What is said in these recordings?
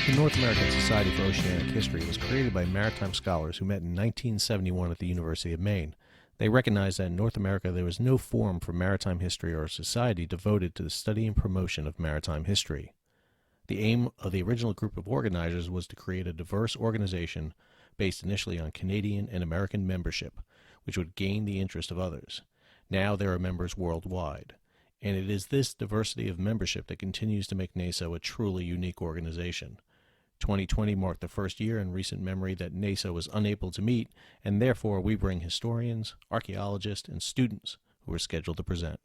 The North American Society for Oceanic History was created by maritime scholars who met in 1971 at the University of Maine. They recognized that in North America there was no forum for maritime history or a society devoted to the study and promotion of maritime history. The aim of the original group of organizers was to create a diverse organization based initially on Canadian and American membership, which would gain the interest of others. Now there are members worldwide, and it is this diversity of membership that continues to make NASO a truly unique organization. 2020 marked the first year in recent memory that NASO was unable to meet, and therefore we bring historians, archaeologists, and students who are scheduled to present.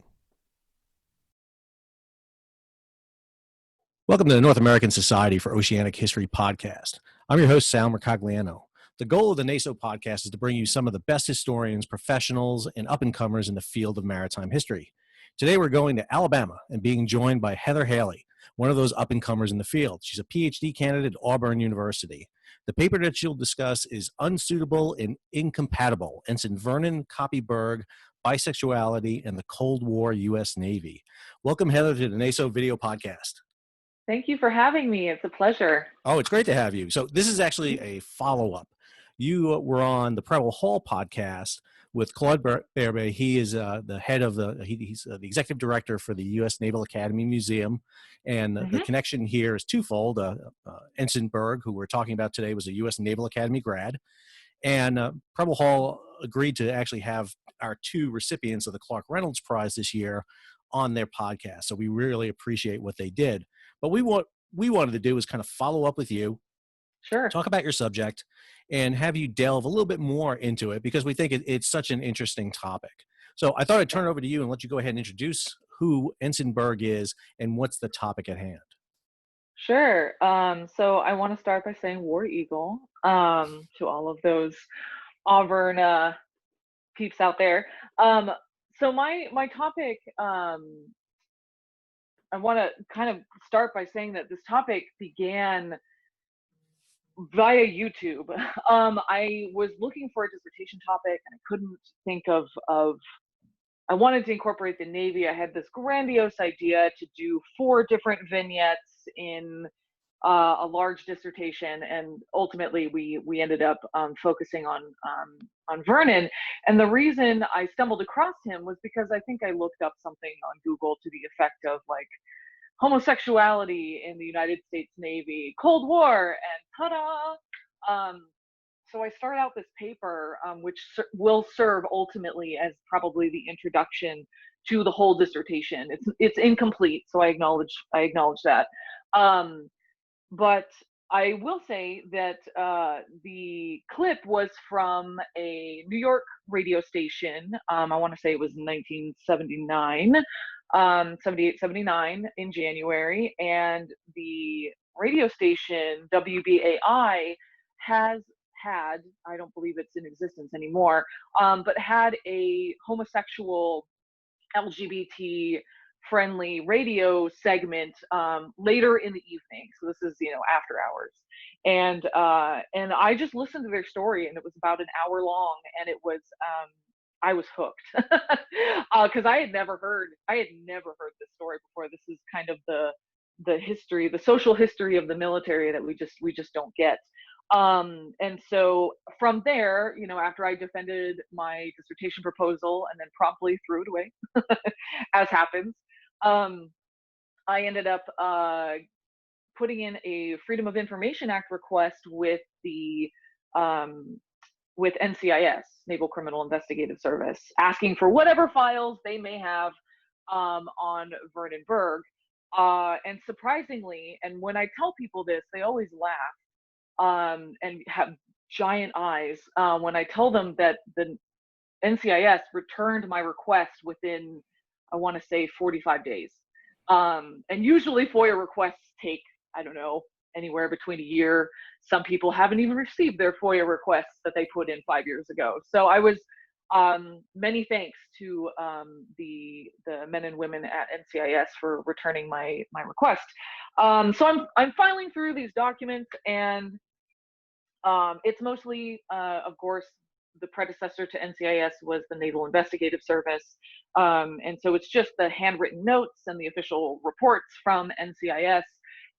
Welcome to the North American Society for Oceanic History podcast. I'm your host, Sal Mercogliano. The goal of the NASO podcast is to bring you some of the best historians, professionals, and up-and-comers in the field of maritime history. Today we're going to Alabama and being joined by Heather Haley, one of those up-and-comers in the field. She's a PhD candidate at Auburn University. The paper that she'll discuss is Unsuitable and Incompatible, Ensign Vernon, Berg, Bisexuality, and the Cold War U.S. Navy. Welcome, Heather, to the NASO video podcast. Thank you for having me. It's a pleasure. Oh, it's great to have you. So this is actually a follow-up. You were on the Preble Hall podcast with Claude Berg. He is the head of he's the executive director for the U.S. Naval Academy Museum. And the connection here is twofold. Ensign Berg, who we're talking about today, was a U.S. Naval Academy grad. And Preble Hall agreed to actually have our two recipients of the Clark Reynolds Prize this year on their podcast. So we really appreciate what they did. But what we wanted to do was kind of follow up with you. Sure. Talk about your subject and have you delve a little bit more into it because we think it's such an interesting topic. So I thought I'd turn it over to you and let you go ahead and introduce who Ensign Berg is and what's the topic at hand. Sure. So I want to start by saying War Eagle to all of those Auburn peeps out there. So my topic, I want to kind of start by saying that this topic began via YouTube. I was looking for a dissertation topic and I couldn't think of I wanted to incorporate the Navy. I had this grandiose idea to do 4 different vignettes in a large dissertation, and ultimately we ended up focusing on Vernon. And the reason I stumbled across him was because I think I looked up something on Google to the effect of like homosexuality in the United States Navy, Cold War, and ta-da! So I started out this paper, which will serve ultimately as probably the introduction to the whole dissertation. It's incomplete, so I acknowledge that. But I will say that the clip was from a New York radio station. I want to say it was 1979. 78, 79 in January, and the radio station WBAI has had, I don't believe it's in existence anymore, but had a homosexual LGBT friendly radio segment later in the evening. So this is, after hours. And I just listened to their story, and it was about an hour long, and it was I was hooked because I had never heard this story before. This is kind of the history, the social history of the military that we just don't get. And so from there, after I defended my dissertation proposal and then promptly threw it away, as happens, I ended up putting in a Freedom of Information Act request with the with NCIS, Naval Criminal Investigative Service, asking for whatever files they may have on Vernon Berg. And surprisingly, and when I tell people this, they always laugh and have giant eyes when I tell them that the NCIS returned my request within, I want to say, 45 days. And usually FOIA requests take, I don't know, anywhere between a year. Some people haven't even received their FOIA requests that they put in 5 years ago. So I was, many thanks to the men and women at NCIS for returning my request. So I'm filing through these documents, and it's mostly, of course, the predecessor to NCIS was the Naval Investigative Service. And so it's just the handwritten notes and the official reports from NCIS.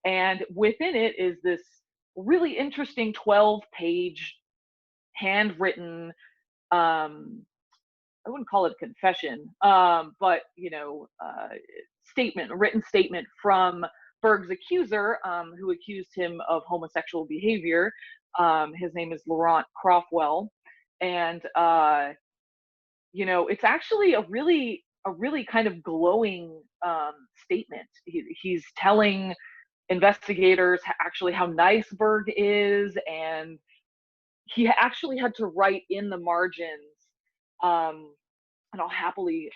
And within it is this really interesting 12-page handwritten, I wouldn't call it a confession, but statement, a written statement from Berg's accuser, who accused him of homosexual behavior. His name is Laurent Crofwell, and it's actually a really kind of glowing statement. He's telling investigators actually how nice Berg is, and he actually had to write in the margins, um, and I'll happily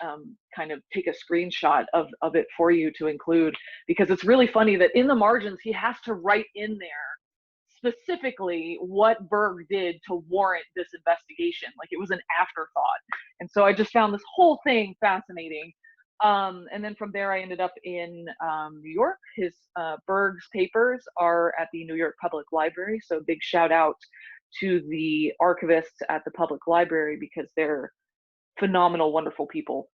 kind of take a screenshot of it for you to include, because it's really funny that in the margins he has to write in there specifically what Berg did to warrant this investigation. Like it was an afterthought. And so I just found this whole thing fascinating. And then from there, I ended up in New York. His Berg's papers are at the New York Public Library. So big shout out to the archivists at the public library, because they're phenomenal, wonderful people.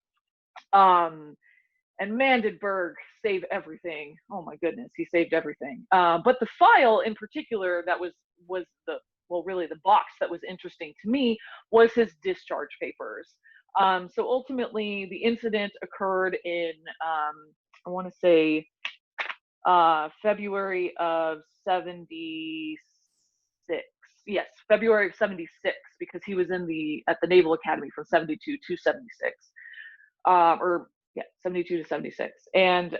And man, did Berg save everything. Oh my goodness, he saved everything. But the file in particular that was really the box that was interesting to me was his discharge papers. So ultimately, the incident occurred in, I want to say, February of 76. Yes, February of 76, because he was at the Naval Academy from 72 to 76. Or yeah, 72 to 76. And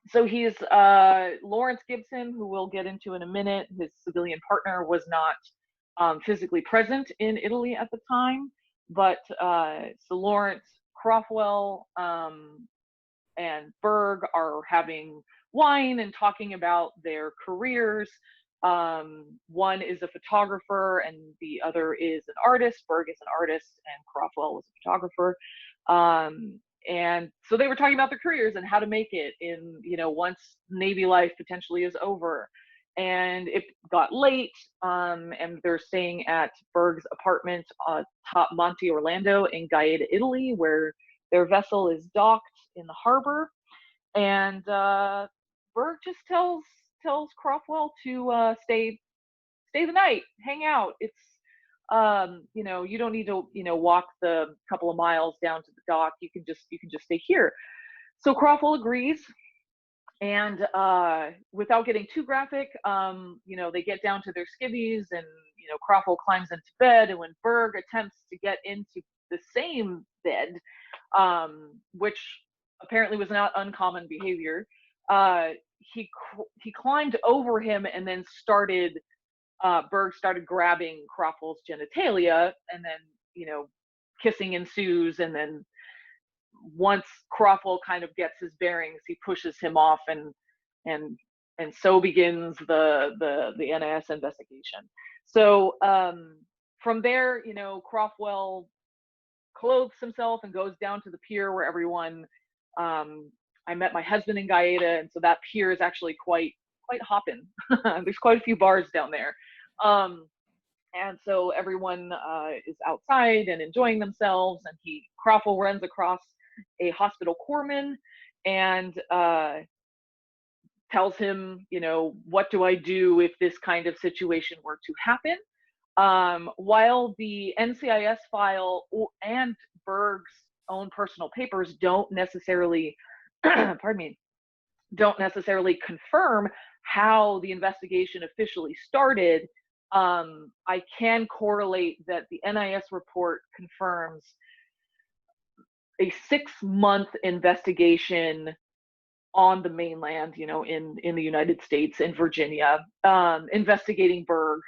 so he's Lawrence Gibson, who we'll get into in a minute. His civilian partner was not physically present in Italy at the time, but so Lawrence Crofwell and Berg are having wine and talking about their careers. One is a photographer and the other is an artist. Berg is an artist and Crofwell was a photographer. And so they were talking about their careers and how to make it in, once Navy life potentially is over. And it got late, and they're staying at Berg's apartment top Monte Orlando in Gaeta, Italy, where their vessel is docked in the harbor. And Berg just tells Crofwell to stay the night, hang out. It's you don't need to walk the couple of miles down to the dock. You can just stay here. So Crofwell agrees, and without getting too graphic, they get down to their skivvies, and Crofwell climbs into bed, and when Berg attempts to get into the same bed, which apparently was not uncommon behavior, he climbed over him, and then Berg started grabbing Crofwell's genitalia, and then kissing ensues, and then once Crofwell kind of gets his bearings, he pushes him off, and so begins the NIS investigation. So from there, Crofwell clothes himself and goes down to the pier where everyone. I met my husband in Gaeta, and so that pier is actually quite hopping. There's quite a few bars down there. And so everyone is outside and enjoying themselves, and Crofwell runs across a hospital corpsman and tells him, what do I do if this kind of situation were to happen? While the NCIS file and Berg's own personal papers don't necessarily, pardon me, don't necessarily confirm how the investigation officially started, I can correlate that the NIS report confirms a 6-month investigation on the mainland, in the United States, in Virginia, investigating Berg,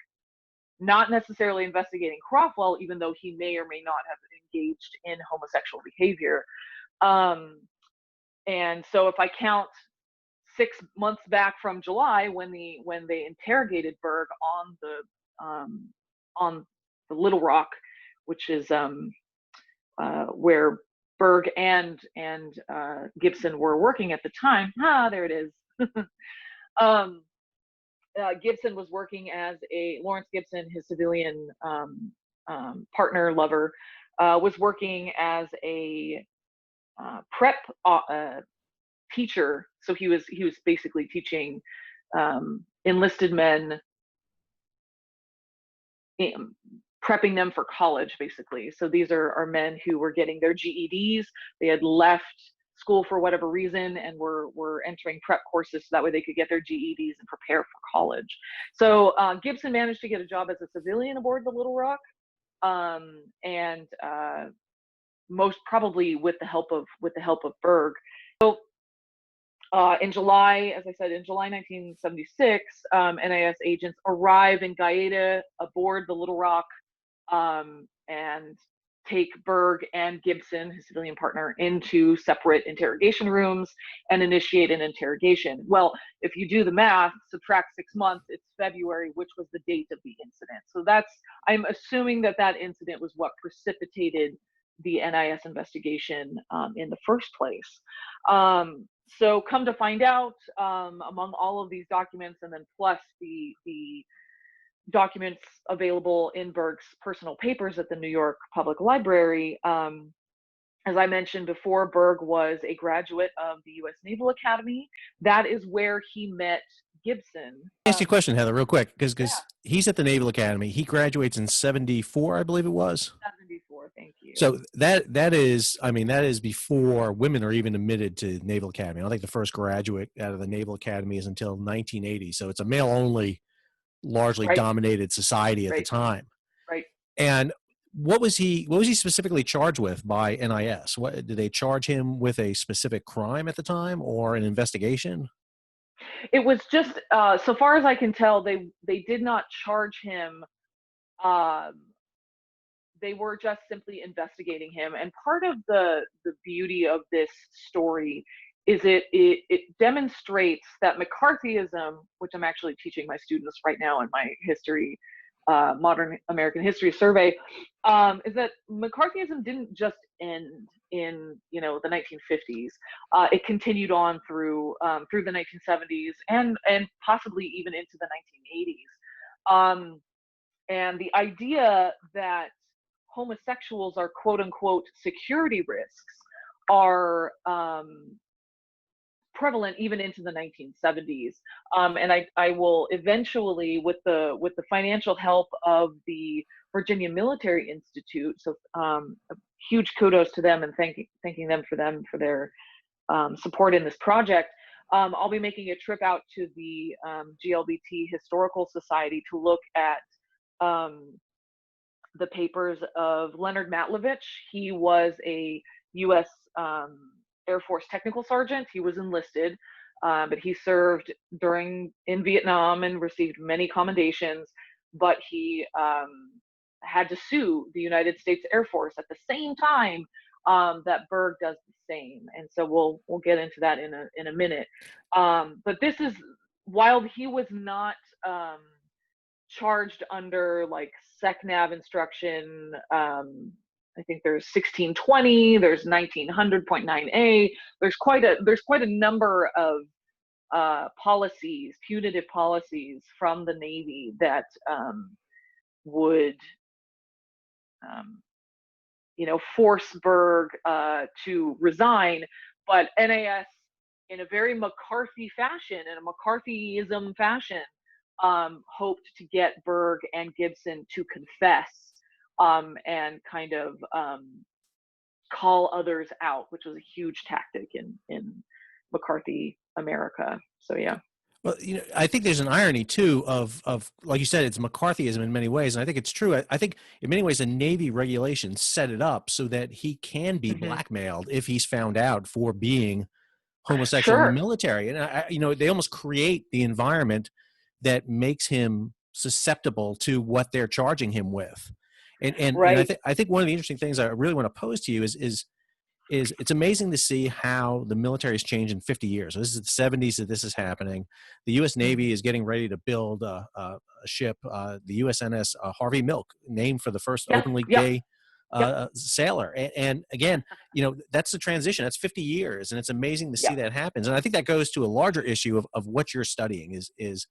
not necessarily investigating Crofwell, even though he may or may not have engaged in homosexual behavior. And so if I count 6 months back from July, when they interrogated Berg on the Little Rock, which is where Berg and Gibson were working at the time. There it is. Gibson was working as Lawrence Gibson, his civilian partner, lover, was working as a prep teacher So he was basically teaching enlisted men, um, prepping them for college, basically. So these are men who were getting their GEDs. They had left school for whatever reason and were entering prep courses so that way they could get their GEDs and prepare for college. So Gibson managed to get a job as a civilian aboard the Little Rock, and most probably with the help of Berg. So in July, as I said, in July 1976, NIS agents arrive in Gaeta aboard the Little Rock, and take Berg and Gibson, his civilian partner, into separate interrogation rooms and initiate an interrogation. Well, if you do the math, subtract 6 months, it's February, which was the date of the incident. So I'm assuming that incident was what precipitated the NIS investigation in the first place. So come to find out, among all of these documents, and then plus the documents available in Berg's personal papers at the New York Public Library, as I mentioned before, Berg was a graduate of the U.S. Naval Academy. That is where he met Gibson. Ask you a question, Heather, real quick, because Yeah. he's at the Naval Academy. He graduates in 74, I believe it was. 74, thank you. So that is before women are even admitted to Naval Academy. I don't think the first graduate out of the Naval Academy is until 1980. So it's a male-only, largely dominated society at the time. Right. And what was he specifically charged with by NIS? What did they charge him with? A specific crime at the time or an investigation? It was just, so far as I can tell, they did not charge him. They were just simply investigating him. And part of the beauty of this story is it demonstrates that McCarthyism, which I'm actually teaching my students right now in my history, modern American history survey, is that McCarthyism didn't just end in the 1950s. It continued on through the 1970s and possibly even into the 1980s. And the idea that homosexuals are quote unquote security risks are prevalent even into the 1970s. And I will eventually, with the financial help of the Virginia Military Institute, so huge kudos to them and thanking them for their support in this project. I'll be making a trip out to the GLBT Historical Society to look at the papers of Leonard Matlovich. He was a U.S. Air Force technical sergeant. He was enlisted, but he served in Vietnam and received many commendations, but he had to sue the United States Air Force at the same time that Berg does the same. And so we'll get into that in a minute. But this is, while he was not charged under like SecNav instruction, I think there's 1620, there's 1900.9a. There's quite a number of policies, punitive policies from the Navy that would force Berg to resign. But NAS, in a very McCarthy fashion, in a McCarthyism fashion, hoped to get Berg and Gibson to confess and kind of call others out, which was a huge tactic in McCarthy America. So yeah. Well, I think there's an irony too of like you said, it's McCarthyism in many ways, and I think it's true. I think in many ways the Navy regulations set it up so that he can be blackmailed if he's found out for being homosexual in the military, and they almost create the environment that makes him susceptible to what they're charging him with. And I think one of the interesting things I really want to pose to you is it's amazing to see how the military has changed in 50 years. So this is the 70s that this is happening. The U.S. Navy is getting ready to build a ship, the USNS Harvey Milk, named for the first openly gay sailor. And again, that's the transition. That's 50 years, and it's amazing to see that happens. And I think that goes to a larger issue of what you're studying is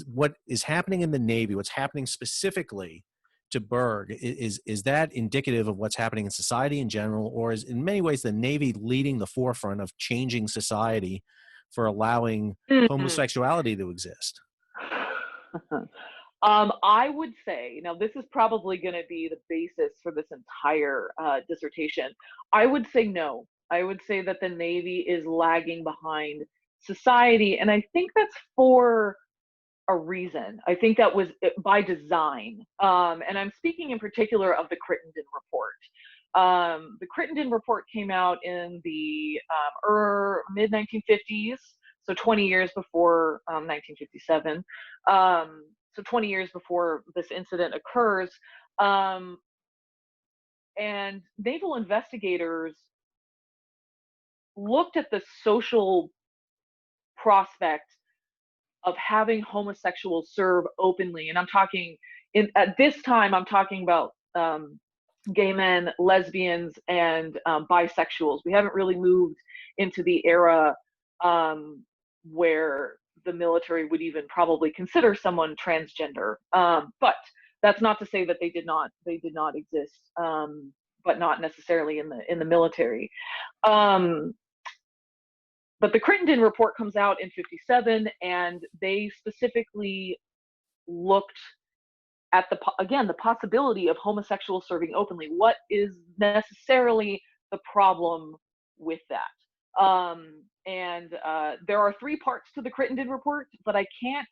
what is happening in the Navy, what's happening specifically to Berg, is that indicative of what's happening in society in general, or is in many ways the Navy leading the forefront of changing society for allowing Mm. homosexuality to exist? I would say, now this is probably going to be the basis for this entire dissertation. I would say no. I would say that the Navy is lagging behind society, and I think that's for a reason. I think that was by design. And I'm speaking in particular of the Crittenden Report. The Crittenden Report came out in the mid 1950s, so 20 years before 1957. So 20 years before this incident occurs. Um, and naval investigators looked at the social prospect of having homosexuals serve openly. And I'm talking at this time, I'm talking about gay men, lesbians, and bisexuals. We haven't really moved into the era where the military would even probably consider someone transgender. But that's not to say that they did not exist, but not necessarily in the military. Um, but the Crittenden Report comes out in 57, and they specifically looked at the possibility of homosexuals serving openly. What is necessarily the problem with that? And there are three parts to the Crittenden Report, but I can't.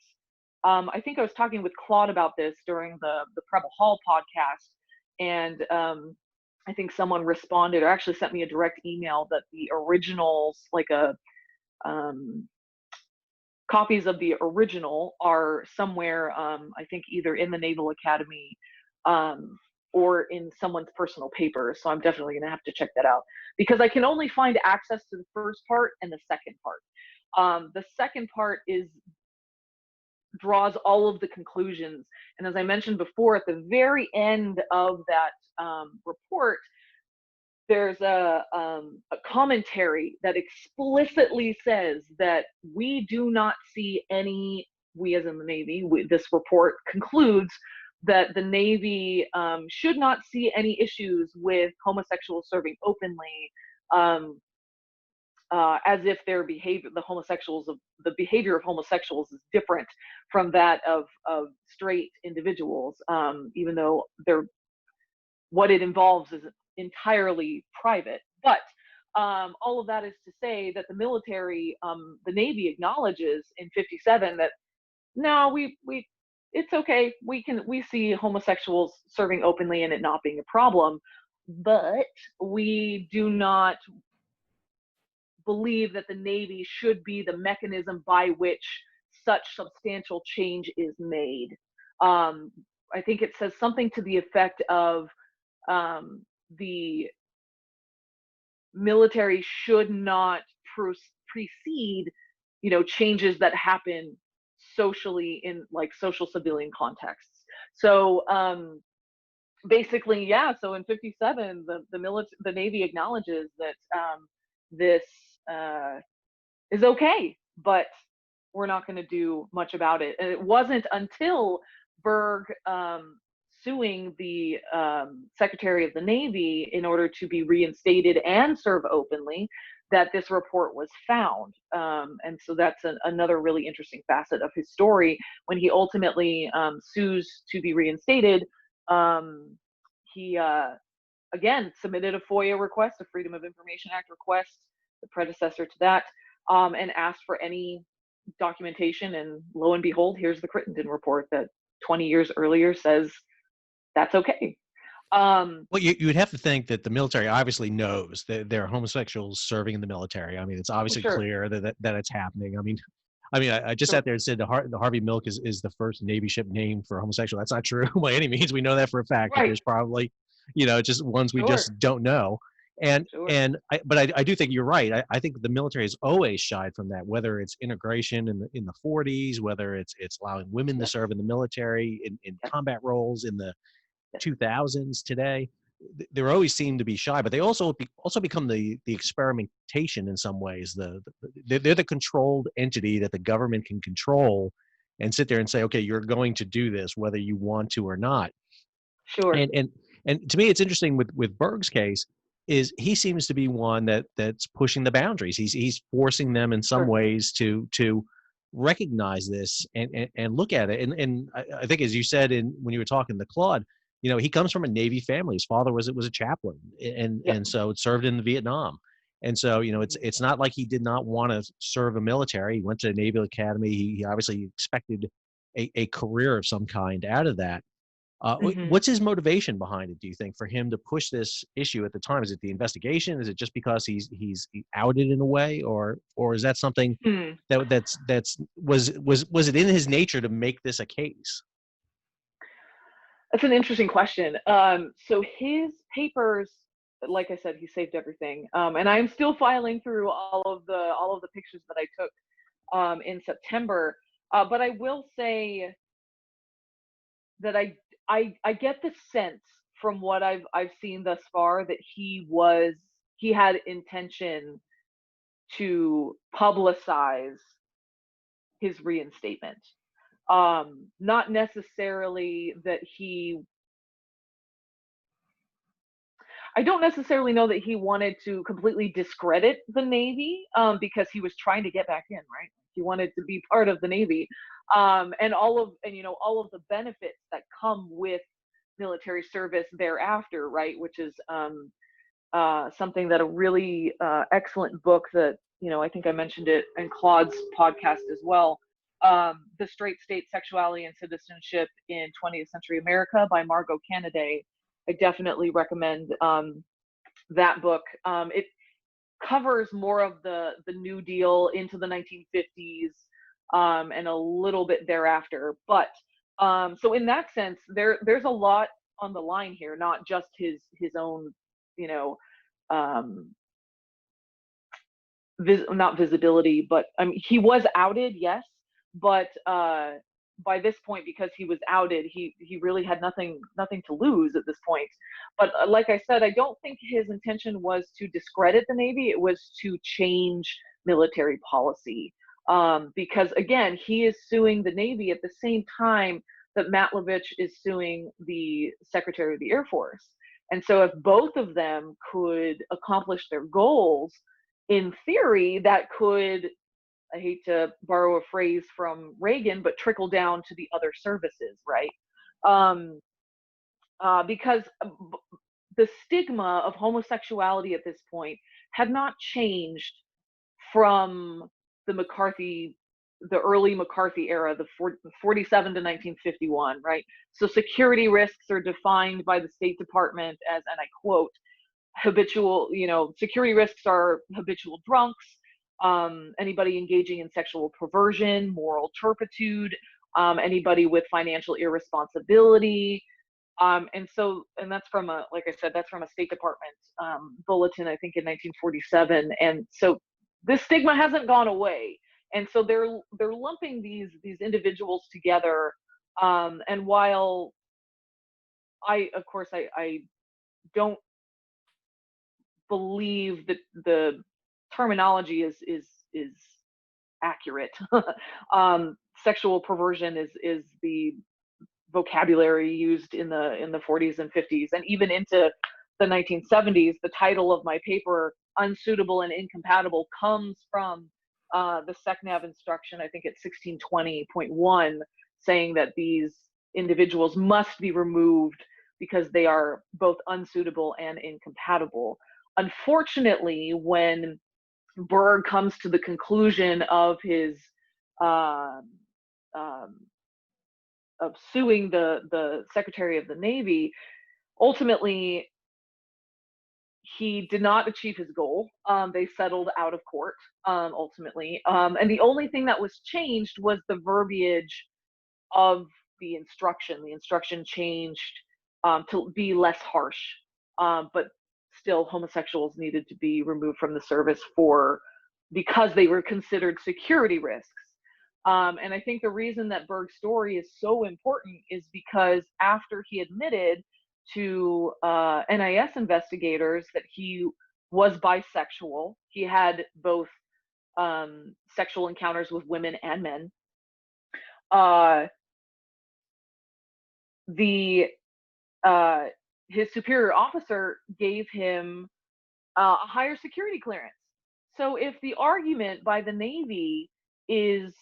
I think I was talking with Claude about this during the Preble Hall podcast, and I think someone responded or actually sent me a direct email that the originals, like a copies of the original, are somewhere, I think either in the Naval Academy or in someone's personal papers. So I'm definitely going to have to check that out, because I can only find access to the first part and the second part. The second part draws all of the conclusions. And as I mentioned before, at the very end of that report, there's a commentary that explicitly says that we do not see any, we as in the Navy, this report concludes that the Navy should not see any issues with homosexuals serving openly, as if their behavior, the behavior of homosexuals is different from that of straight individuals, even though what it involves is entirely private. But all of that is to say that the military, the Navy acknowledges in 57 that no, it's okay. We see homosexuals serving openly and it not being a problem, but we do not believe that the Navy should be the mechanism by which such substantial change is made. I think it says something to the effect of the military should not precede, changes that happen socially in like social civilian contexts. So basically, yeah. So in 57, the Navy acknowledges that this is okay, but we're not going to do much about it. And it wasn't until Berg suing the Secretary of the Navy in order to be reinstated and serve openly that this report was found. And so that's another really interesting facet of his story. When he ultimately sues to be reinstated, he again submitted a FOIA request, a Freedom of Information Act request, the predecessor to that, and asked for any documentation. And lo and behold, here's the Crittenden Report that 20 years earlier says that's okay. Well, you would have to think that the military obviously knows that there are homosexuals serving in the military. I mean, it's obviously Sure. clear that it's happening. I just Sure. sat there and said the Harvey Milk is the first Navy ship named for homosexual. That's not true by any means. We know that for a fact. But Right. there's probably, just ones we Sure. just don't know. And Sure. I do think you're right. I think the military has always shied from that, whether it's integration in the 40s, whether it's allowing women to Yes. serve in the military in Yes. combat roles in the Yes. 2000s today. There always seem to be shy, but they also become the experimentation in some ways. They're the controlled entity that the government can control and sit there and say, okay, you're going to do this whether you want to or not. Sure. And to me, it's interesting with Berg's case is he seems to be one that's pushing the boundaries. He's forcing them in some Sure. ways to recognize this and look at it. And I think, as you said when you were talking to Claude, he comes from a Navy family. His father was a chaplain, and Yep. and so served in Vietnam. And so, it's Mhm. it's not like he did not want to serve a military. He went to the Naval Academy. He obviously expected a career of some kind out of that. Mhm. What's his motivation behind it, do you think, for him to push this issue at the time? Is it the investigation? Is it just because he's outed in a way, or is that something Hmm. that's was it in his nature to make this a case? That's an interesting question. So his papers, like I said, he saved everything, and I'm still filing through all of the pictures that I took in September. But I will say that I get the sense from what I've seen thus far that he had intention to publicize his reinstatement. Not necessarily that he I don't necessarily know that he wanted to completely discredit the Navy, because he was trying to get back in, right? He wanted to be part of the Navy, and all of the benefits that come with military service thereafter, right? Which is something that a really excellent book that I think I mentioned it in Claude's podcast as well. The Straight State Sexuality and Citizenship in 20th Century America by Margot Canaday. I definitely recommend that book. It covers more of the New Deal into the 1950s, and a little bit thereafter. But so in that sense, there's a lot on the line here, not just his own, you know, um, not visibility, but he was outed, yes, but by this point, because he was outed, he really had nothing to lose at this point. But like I said, I don't think his intention was to discredit the Navy; it was to change military policy. Because again, he is suing the Navy at the same time that Matlovich is suing the Secretary of the Air Force. And so, if both of them could accomplish their goals, in theory, that could, I hate to borrow a phrase from Reagan, but trickle down to the other services, right? Um, because the stigma of homosexuality at this point had not changed from the McCarthy, the early McCarthy era, the 47 to 1951, right? So security risks are defined by the State Department as, and I quote, habitual, security risks are habitual drunks, anybody engaging in sexual perversion, moral turpitude, anybody with financial irresponsibility. And that's from like I said, that's from a State Department bulletin, I think in 1947. And so this stigma hasn't gone away. And so they're lumping these individuals together. And while of course, I don't believe that the terminology is accurate. Sexual perversion is the vocabulary used in the 40s and 50s, and even into the 1970s. The title of my paper, "Unsuitable and Incompatible," comes from the SECNAV instruction, I think it's 1620.1, saying that these individuals must be removed because they are both unsuitable and incompatible. Unfortunately, when Berg comes to the conclusion of his uh, um, of suing the Secretary of the Navy, ultimately he did not achieve his goal. They settled out of court, ultimately, and the only thing that was changed was the verbiage of the instruction. The instruction changed to be less harsh, but still homosexuals needed to be removed from the service because they were considered security risks. And I think the reason that Berg's story is so important is because after he admitted to NIS investigators that he was bisexual, he had both sexual encounters with women and men. Uh, the his superior officer gave him a higher security clearance. So if the argument by the Navy is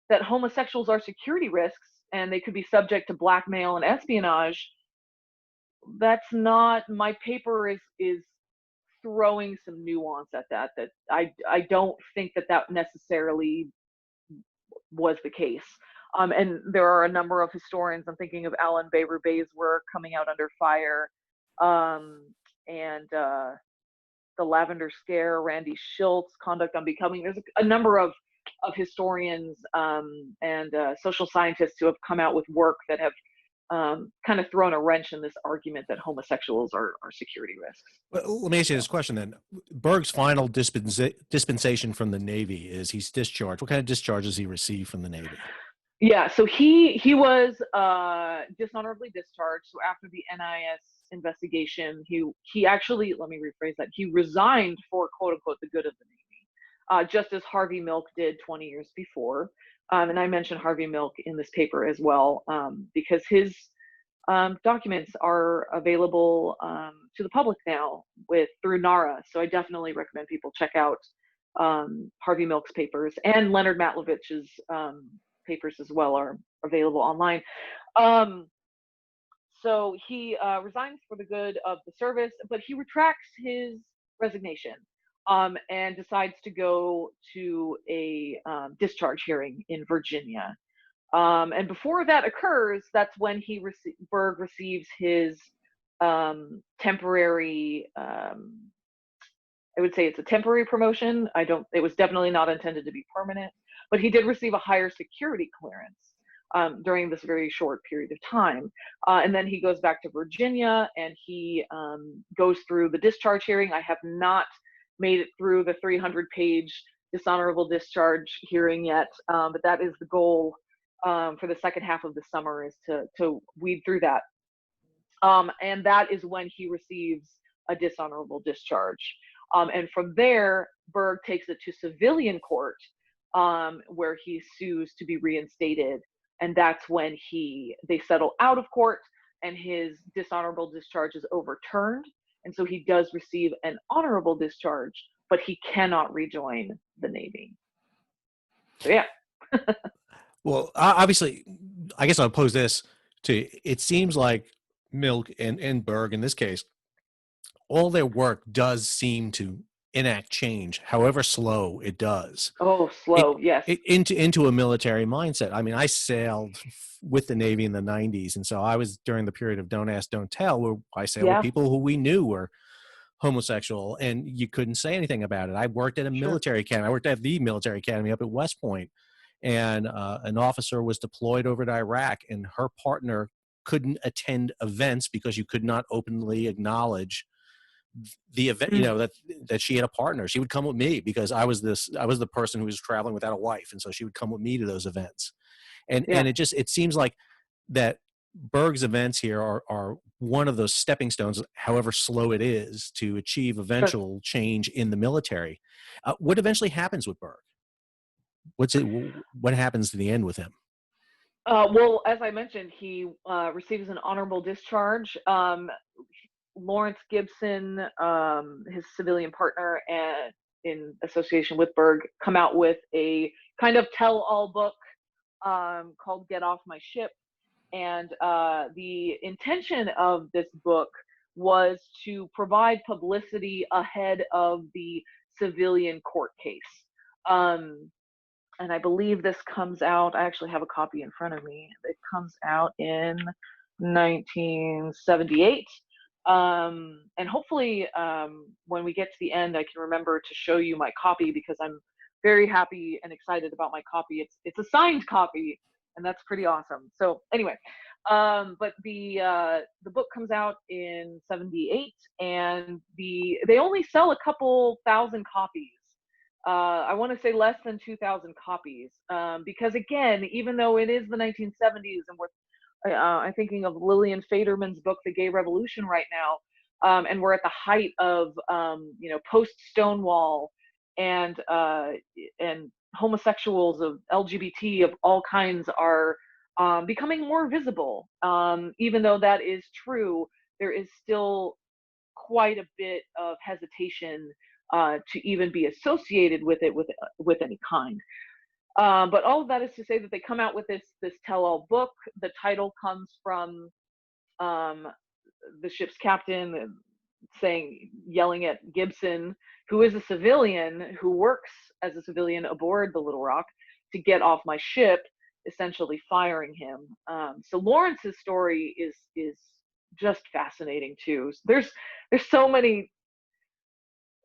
that homosexuals are security risks and they could be subject to blackmail and espionage, that's not, my paper is throwing some nuance at that, that I don't think that that necessarily was the case. And there are a number of historians. I'm thinking of Alan Baber Bay's work, Coming Out Under Fire, um, and The Lavender Scare, Randy Schiltz, Conduct Unbecoming. There's a number of historians and social scientists who have come out with work that have kind of thrown a wrench in this argument that homosexuals are security risks. Well, let me ask you this question then. Berg's final dispensation from the Navy is he's discharged. What kind of discharge does he receive from the Navy? Yeah, so he was dishonorably discharged. So after the NIS investigation, he actually, let me rephrase that, he resigned for quote unquote the good of the Navy, just as Harvey Milk did 20 years before. And I mentioned Harvey Milk in this paper as well, because his documents are available to the public now through NARA. So I definitely recommend people check out Harvey Milk's papers, and Leonard Matlovich's papers as well are available online. So he resigns for the good of the service, but he retracts his resignation and decides to go to a discharge hearing in Virginia. And before that occurs, that's when Berg receives his temporary, I would say it's a temporary promotion. It was definitely not intended to be permanent, but he did receive a higher security clearance during this very short period of time. And then he goes back to Virginia and he goes through the discharge hearing. I have not made it through the 300-page dishonorable discharge hearing yet, but that is the goal for the second half of the summer, is to weed through that. And that is when he receives a dishonorable discharge. And from there, Berg takes it to civilian court, where he sues to be reinstated. And that's when they settle out of court and his dishonorable discharge is overturned. And so he does receive an honorable discharge, but he cannot rejoin the Navy. So yeah. Well, obviously, I guess I'll pose this to, it seems like Milk and Berg in this case, all their work does seem to enact change, however slow it does. Oh, slow, yes. Into a military mindset. I mean, I sailed with the Navy in the 90s, and so I was during the period of Don't Ask, Don't Tell, where I sailed with people who we knew were homosexual, and you couldn't say anything about it. I worked at a military academy. I worked at the military academy up at West Point, and an officer was deployed over to Iraq, and her partner couldn't attend events because you could not openly acknowledge the event, you know, that she had a partner. She would come with me because I was the person who was traveling without a wife, and so she would come with me to those events. And it seems like that Berg's events here are one of those stepping stones, however slow it is, to achieve eventual change in the military. What eventually happens with Berg? What happens to the end with him? Well, as I mentioned, he receives an honorable discharge. Lawrence Gibson, his civilian partner, and in association with Berg, come out with a kind of tell-all book called "Get Off My Ship." And the intention of this book was to provide publicity ahead of the civilian court case. And I believe this comes out, I actually have a copy in front of me. It comes out in 1978. And hopefully when we get to the end, I can remember to show you my copy, because I'm very happy and excited about my copy. It's a signed copy, and that's pretty awesome. So anyway, but the book comes out in 78, and they only sell a couple thousand copies. I want to say less than 2,000 copies, because again, even though it is the 1970s and I'm thinking of Lillian Faderman's book, The Gay Revolution, right now, and we're at the height of post-Stonewall and homosexuals of LGBT of all kinds are becoming more visible. Even though that is true, there is still quite a bit of hesitation to even be associated with it with any kind. But all of that is to say that they come out with this tell-all book. The title comes from um, the ship's captain yelling at Gibson, who is a civilian who works as a civilian aboard the Little Rock, to get off my ship, essentially firing him. So Lawrence's story is just fascinating too. There's so many.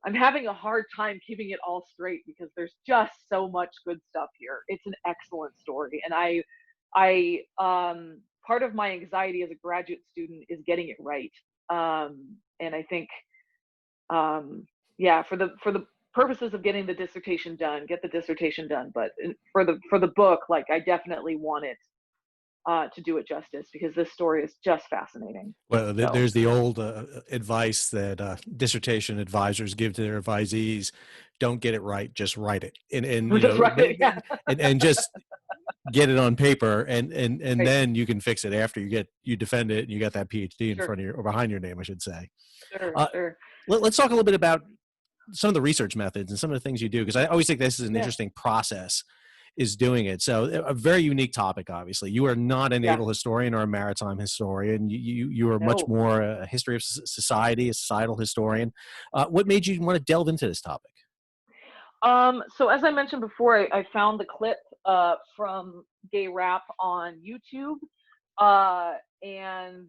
I'm having a hard time keeping it all straight because there's just so much good stuff here. It's an excellent story, and I part of my anxiety as a graduate student is getting it right. And I think, yeah, for the purposes of getting the dissertation done, get the dissertation done. But for the book, like, I definitely want it to do it justice, because this story is just fascinating. Well, So there's the old advice that dissertation advisors give to their advisees: don't get it right, just write it, and we're just right. Yeah. and just get it on paper, and Right. then you can fix it after you defend it and you got that PhD in Sure. front of your, or behind your name, I should say. Sure. Sure. Let's talk a little bit about some of the research methods and some of the things you do, because I always think this is an Yeah. interesting process, is doing it. So a very unique topic, obviously. You are not a Yeah. naval historian or a maritime historian. You are much No. more a history of society, a societal historian. What made you want to delve into this topic? So as I mentioned before, I found the clip from Gay Rap on YouTube, and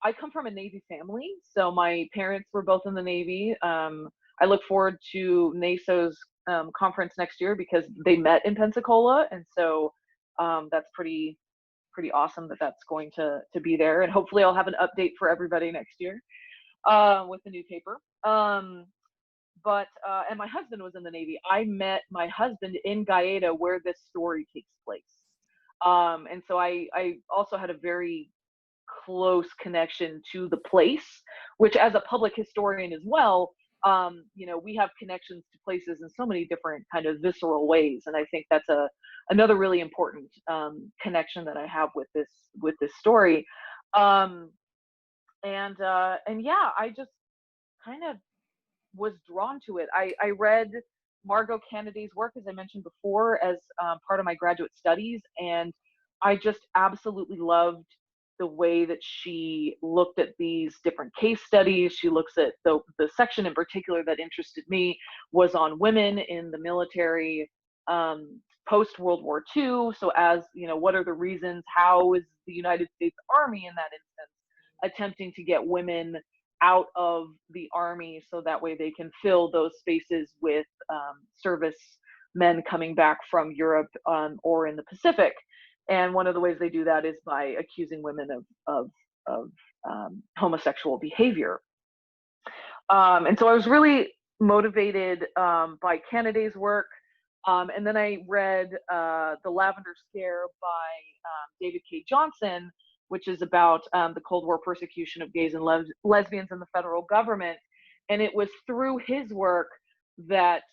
I come from a Navy family, so my parents were both in the Navy. I look forward to NASO's conference next year because they met in Pensacola, and so that's pretty awesome that that's going to be there, and hopefully I'll have an update for everybody next year with the new paper. But and my husband was in the Navy. I met my husband in Gaeta, where this story takes place, and so I also had a very close connection to the place, which, as a public historian as well, we have connections to places in so many different kind of visceral ways, and I think that's another really important connection that I have with this story. Um, and yeah, I just kind of was drawn to it. I read Margot Kennedy's work, as I mentioned before, as part of my graduate studies, and I just absolutely loved the way that she looked at these different case studies. She looks at the section in particular that interested me was on women in the military post World War II. So, as you know, what are the reasons? How is the United States Army in that instance attempting to get women out of the Army so that way they can fill those spaces with service men coming back from Europe or in the Pacific? And one of the ways they do that is by accusing women of homosexual behavior. And so I was really motivated by Kennedy's work. And then I read The Lavender Scare by David K. Johnson, which is about the Cold War persecution of gays and lesbians in the federal government. And it was through his work that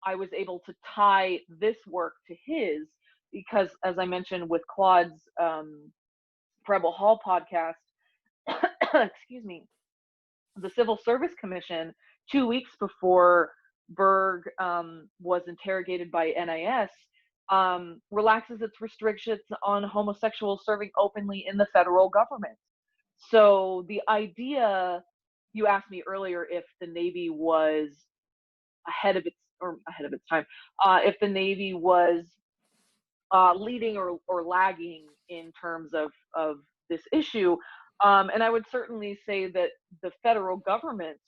I was able to tie this work to his, because, as I mentioned with Claude's Preble Hall podcast, excuse me, the Civil Service Commission, 2 weeks before Berg was interrogated by NIS, relaxes its restrictions on homosexuals serving openly in the federal government. So the idea, you asked me earlier if the Navy was ahead of its time, if the Navy was leading or lagging in terms of this issue. And I would certainly say that the federal government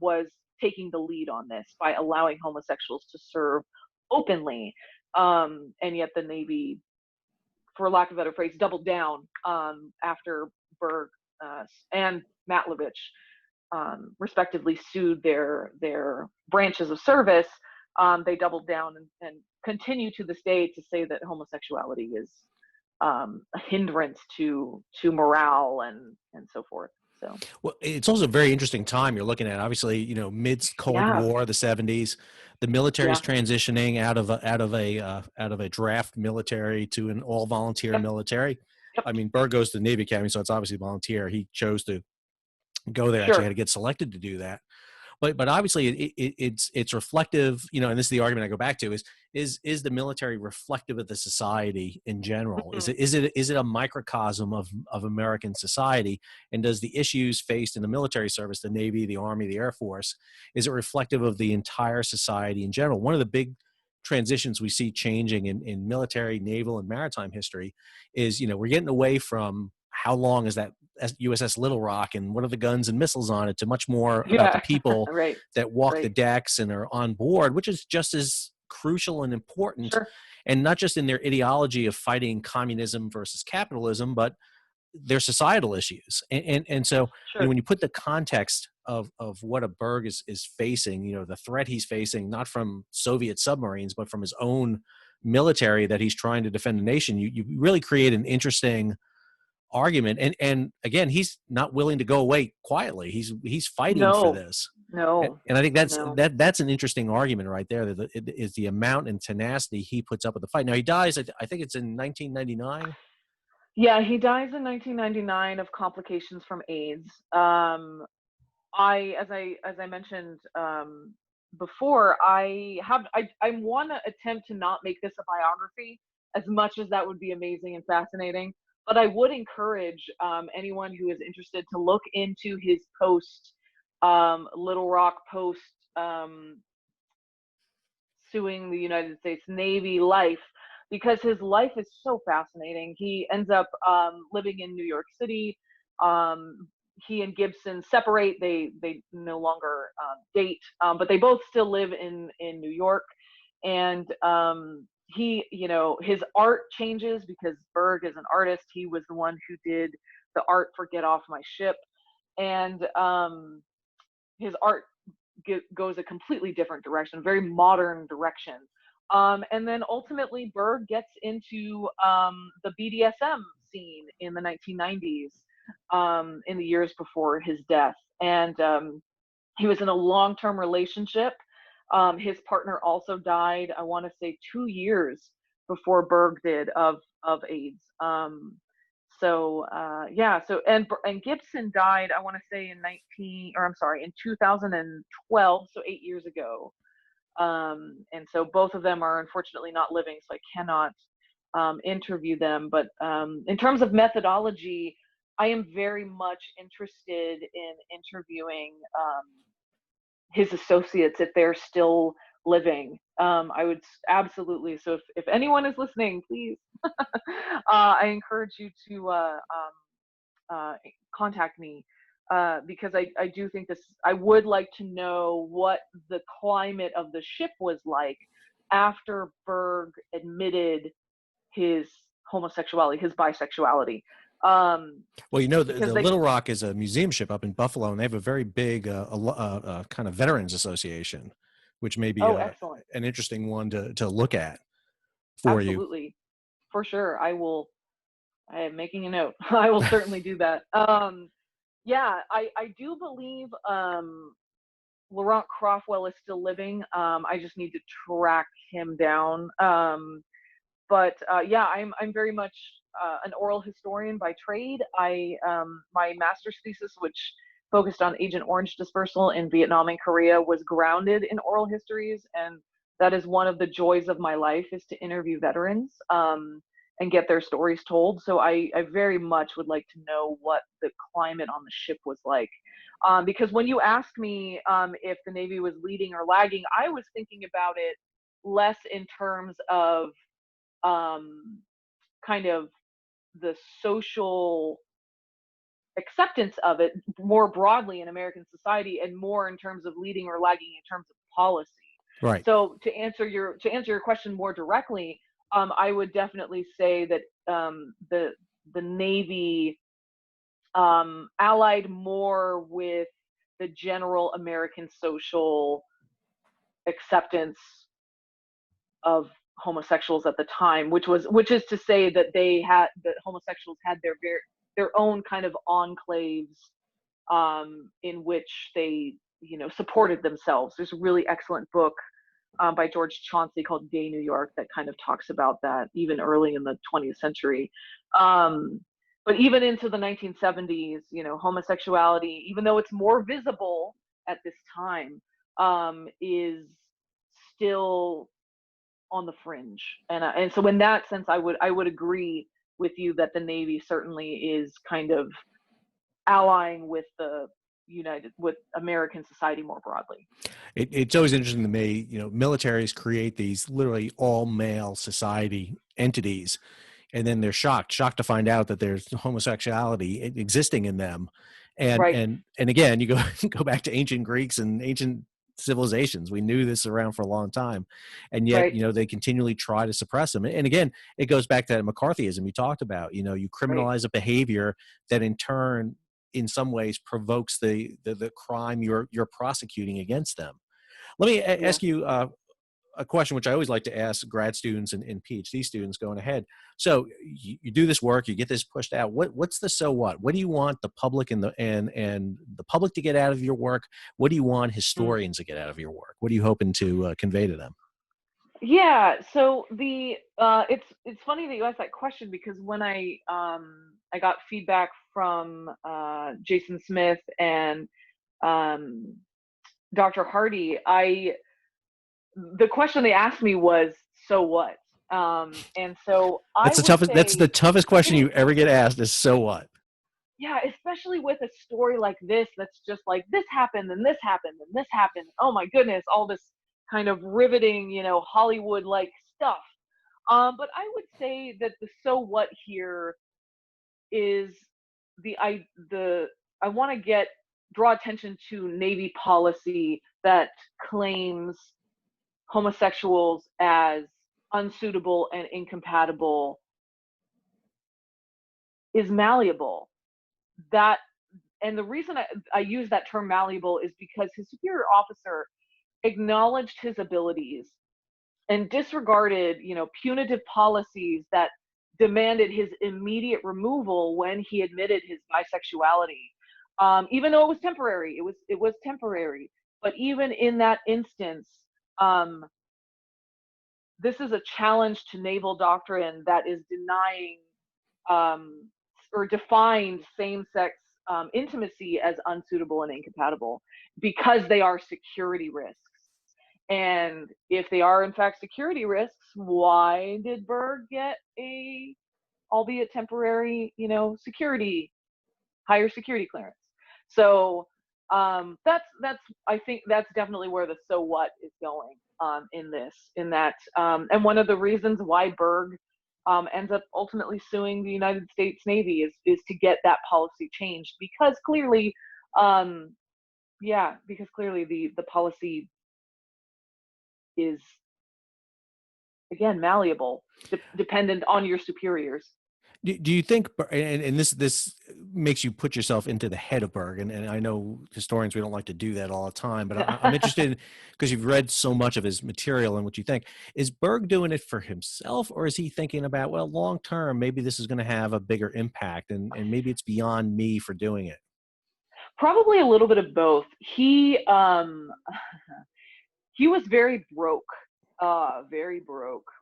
was taking the lead on this by allowing homosexuals to serve openly. And yet the Navy, for lack of a better phrase, doubled down after Berg and Matlovich respectively sued their branches of service. They doubled down and continue to this day to say that homosexuality is a hindrance to morale and so forth. So, well, it's also a very interesting time you're looking at. Obviously, mid Cold yeah, War, the 70s, the military is yeah, transitioning out of a draft military to an all volunteer yep, military. yep, I mean, Berg goes to the Navy Academy, so it's obviously volunteer. He chose to go there. Actually, Sure. had to get selected to do that. But obviously it's reflective, and this is the argument I go back to is the military reflective of the society in general? Mhm. Is it a microcosm of American society? And does the issues faced in the military service, the Navy, the Army, the Air Force, is it reflective of the entire society in general? One of the big transitions we see changing in military, naval, and maritime history is, we're getting away from how long is that USS Little Rock and what are the guns and missiles on it, to much more about the Yeah. people Right. that walk the Right. decks and are on board, which is just as crucial and important, Sure. and not just in their ideology of fighting communism versus capitalism, but their societal issues. And so, Sure. when you put the context of what a Berg is facing, the threat he's facing, not from Soviet submarines, but from his own military that he's trying to defend the nation, you really create an interesting argument. And again, he's not willing to go away quietly. He's fighting for No. this. No. And I think that's No. that's an interesting argument right there. That it is the amount and tenacity he puts up with the fight. Now he dies. I think it's in 1999. Yeah, he dies in 1999 of complications from AIDS. As I mentioned before, I want to attempt to not make this a biography, as much as that would be amazing and fascinating. But I would encourage anyone who is interested to look into his post Little Rock post um, suing the United States Navy life, because his life is so fascinating. He ends up living in New York City. Um, he and Gibson separate. They no longer date, but they both still live in New York. And his art changes because Berg is an artist. He was the one who did the art for Get Off My Ship, and his art goes a completely different direction, very modern direction. And then ultimately, Berg gets into the BDSM scene in the 1990s, in the years before his death. And he was in a long-term relationship. His partner also died, I want to say 2 years before Berg did, of AIDS. Yeah, and Gibson died, I want to say in 2012, so 8 years ago. And so both of them are unfortunately not living, so I cannot interview them. But in terms of methodology, I am very much interested in interviewing his associates if they're still living. I would absolutely. So if anyone is listening, please, I encourage you to contact me, because I do think this. I would like to know what the climate of the ship was like after Berg admitted his homosexuality, his bisexuality. Well, Because the Little Rock is a museum ship up in Buffalo, and they have a very big kind of veterans association, which may be oh, excellent, an interesting one to look at for you. absolutely, for sure. I am making a note. I will certainly do that. Yeah, I do believe Laurent Croftwell is still living. I just need to track him down. But yeah, I'm very much an oral historian by trade. My master's thesis, which focused on Agent Orange dispersal in Vietnam and Korea, was grounded in oral histories, and that is one of the joys of my life, is to interview veterans and get their stories told. So I very much would like to know what the climate on the ship was like. Because when you asked me if the Navy was leading or lagging, I was thinking about it less in terms of um, kind of the social acceptance of it more broadly in American society, and more in terms of leading or lagging in terms of policy. Right. So to answer your question more directly, I would definitely say that the Navy allied more with the general American social acceptance of homosexuals at the time, which is to say that that homosexuals had their own kind of enclaves in which they supported themselves. There's a really excellent book by George Chauncey called Gay New York that kind of talks about that even early in the 20th century. Um, but even into the 1970s, homosexuality, even though it's more visible at this time, is still on the fringe. And so in that sense, I would agree with you that the Navy certainly is kind of allying with with American society more broadly. It's always interesting to me, militaries create these literally all male society entities, and then they're shocked to find out that there's homosexuality existing in them. And Right, and and again, you go go back to ancient Greeks and ancient civilizations. We knew this around for a long time, and yet right, they continually try to suppress them. And again, it goes back to that McCarthyism you talked about. You right. criminalize a behavior that in turn, in some ways, provokes the crime you're prosecuting against them. Let me Yeah. ask you a question which I always like to ask grad students and PhD students going ahead. So you do this work, you get this pushed out. What's the so what? What do you want the public and the public to get out of your work? What do you want Mm. historians to get out of your work? What are you hoping to convey to them? Yeah, so it's funny that you asked that question because when I got feedback from Jason Smith and um Dr. Hardy, I the question they asked me was, so what? And so I would That's the say toughest it question is. you ever get asked is so what? Yeah, especially with a story like this that's just like this happened and this happened and this happened. Oh my goodness, all this kind of riveting, Hollywood like stuff. But I would say that the so what here is the I want to get draw attention to Navy policy that claims homosexuals as unsuitable and incompatible is malleable. That and the reason I use that term malleable is because his superior officer acknowledged his abilities and disregarded, punitive policies that demanded his immediate removal when he admitted his bisexuality. Even though it was temporary, it was temporary. But even in that instance, um, this is a challenge to naval doctrine that is denying um, or defined same-sex intimacy as unsuitable and incompatible because they are security risks. And if they are in fact security risks, why did Berg get a, albeit temporary, higher security clearance? So that's I think that's definitely where the so what is going in this, in that, and one of the reasons why Berg ends up ultimately suing the United States Navy is to get that policy changed because clearly, um, yeah, because clearly the policy is again malleable, dependent on your superiors. Do you think, and this makes you put yourself into the head of Berg, and I know historians, we don't like to do that all the time, but I'm interested because you've read so much of his material and what you think. Is Berg doing it for himself, or is he thinking about, well, long term, maybe this is going to have a bigger impact, and maybe it's beyond me for doing it? Probably a little bit of both. He was very broke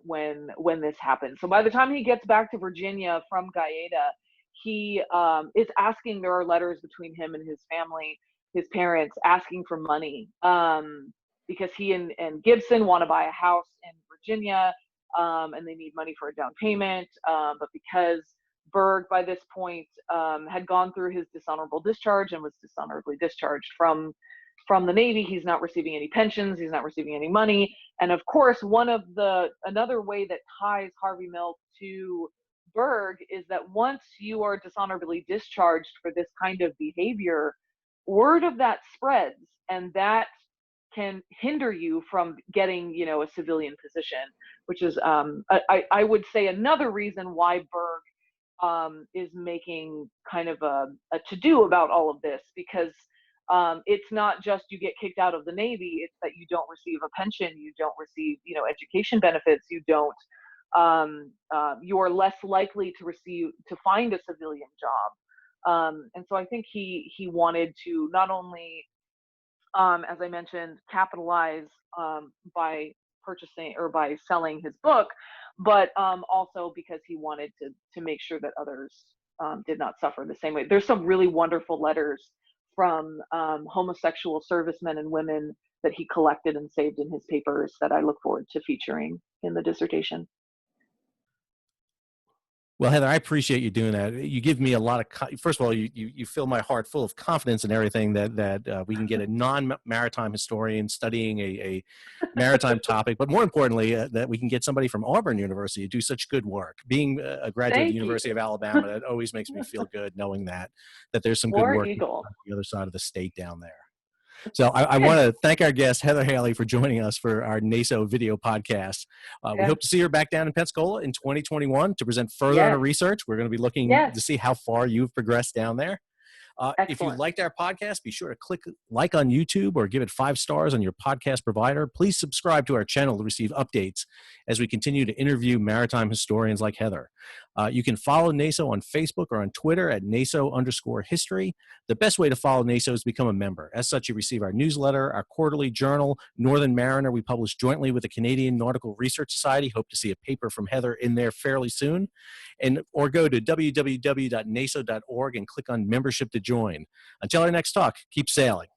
when this happened. So by the time he gets back to Virginia from Gaeta, he is asking. There are letters between him and his family, his parents, asking for money because he and Gibson want to buy a house in Virginia, and they need money for a down payment. But because Berg, by this point, had gone through his dishonorable discharge and was dishonorably discharged from the Navy. He's not receiving any pensions. He's not receiving any money. And of course, another way that ties Harvey Milk to Berg is that once you are dishonorably discharged for this kind of behavior, word of that spreads, and that can hinder you from getting, a civilian position, which is, I would say, another reason why Berg is making kind of a to do about all of this, because it's not just you get kicked out of the Navy, it's that you don't receive a pension, you don't receive, education benefits, you are less likely to find a civilian job. And so I think he wanted to not only, as I mentioned, capitalize by purchasing or by selling his book, but also because he wanted to make sure that others did not suffer the same way. There's some really wonderful letters from homosexual servicemen and women that he collected and saved in his papers that I look forward to featuring in the dissertation. Well, Heather, I appreciate you doing that. You give me a lot of, first of all, you fill my heart full of confidence and everything that we can get a non-maritime historian studying a maritime topic, but more importantly, that we can get somebody from Auburn University to do such good work. Being a graduate of the University of Alabama, that always makes me feel good knowing that there's some good War work Eagle. on the other side of the state down there. So I want to thank our guest, Heather Haley, for joining us for our NASO video podcast. We hope to see her back down in Pensacola in 2021 to present further on her research. We're going to be looking to see how far you've progressed down there. If you liked our podcast, be sure to click like on YouTube or give it 5 stars on your podcast provider. Please subscribe to our channel to receive updates as we continue to interview maritime historians like Heather. You can follow NASO on Facebook or on Twitter at NASO_history. The best way to follow NASO is to become a member. As such, you receive our newsletter, our quarterly journal, Northern Mariner, we publish jointly with the Canadian Nautical Research Society. Hope to see a paper from Heather in there fairly soon. Or go to www.naso.org and click on membership to join. Until our next talk, keep sailing.